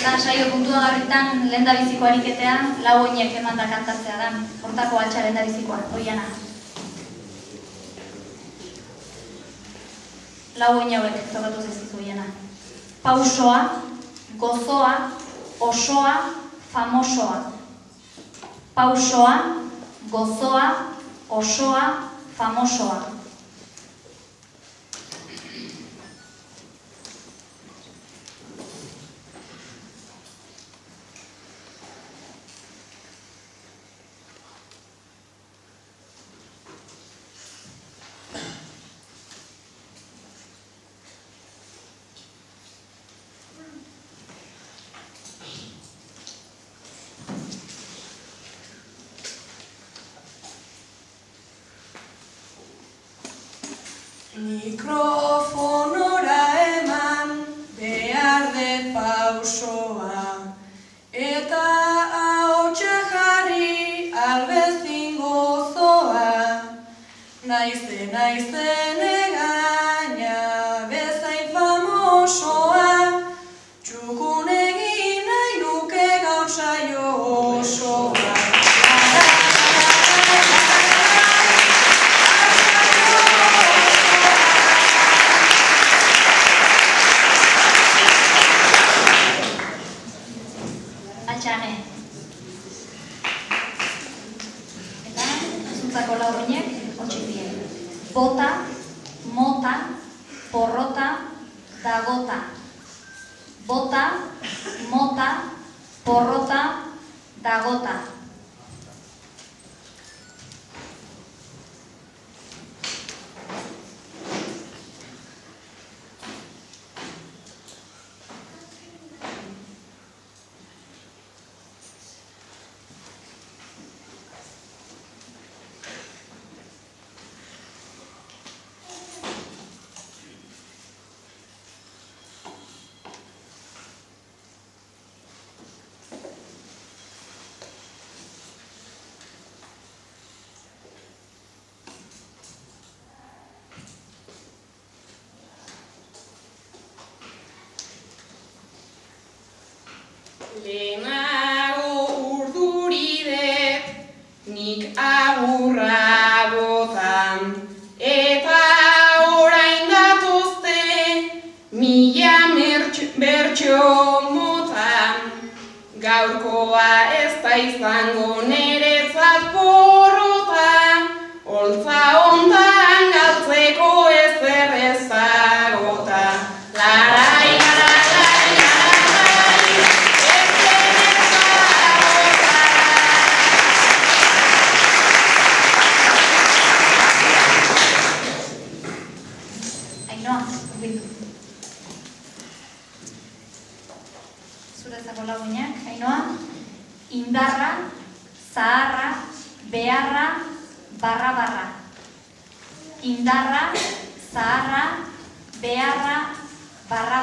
Eta saio puntuagarritan lehendabiziko ariketean lau oinek emanda kantatzea da. Hortako altxa lehendabizikoa, Oiana. Lau oin hauek tokatu zaizkizu, Oiana. Pausoa, gozoa, osoa, famosoa. Pausoa, gozoa, osoa, famosoa. Mikrofonora eman behar dut pausoa, eta ahotsa jarri albezin gozoa. Naizen egaina bezain famosoa, txukun egin nahi nuke gaur saio osoa. Eta, zuntzako lau oinek, otxipien. Bota, mota, porrota, dagota. Bota, mota, porrota, dagota. Lehenago urduridet nik agurra botan, eta orain datozte mila bertso motan. Gaurkoa ez da izango niretzat porrota, holtza hontan galtzeko ezer ezagota. Larai, Zurezako lau oinak, Ainhoa. Indarra, zaharra, beharra, barra. Indarra, zaharra, beharra, barra.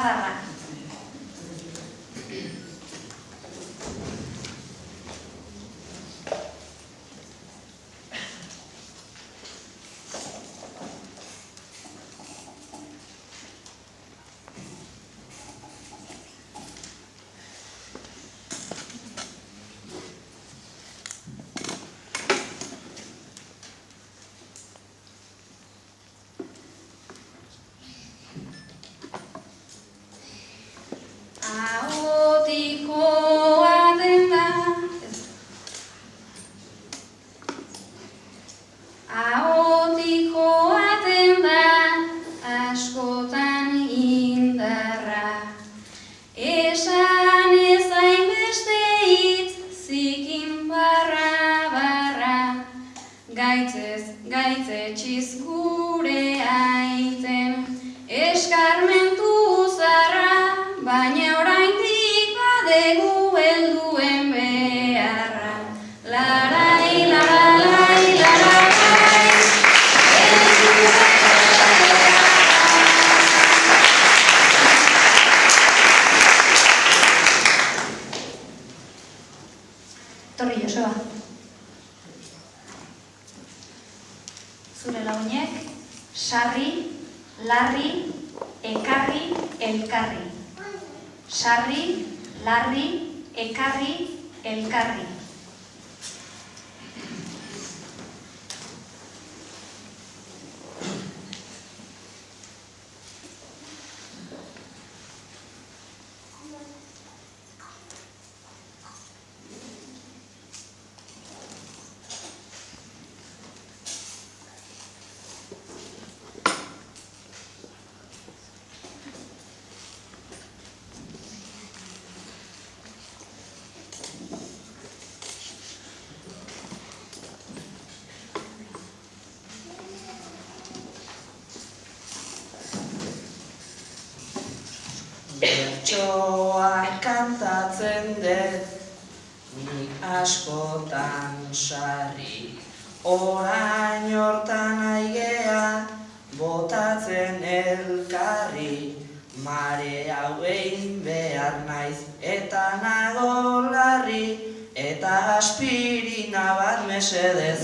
Gaitzetxiz gure aiten eskarmentu zarra, baina oraindik badegu helduen beharra. Larai, larai, larai, Torri, Joseba. Zure launek, sarri, larri, ekarri, elkarri. Sarri, larri, ekarri, elkarri. Bertsoak kantatzen dut, nik askotan sarri, orain hortan aigea, botatzen elkarri, mare hau egin behar naiz, eta nago larri, eta aspirina bat mesedez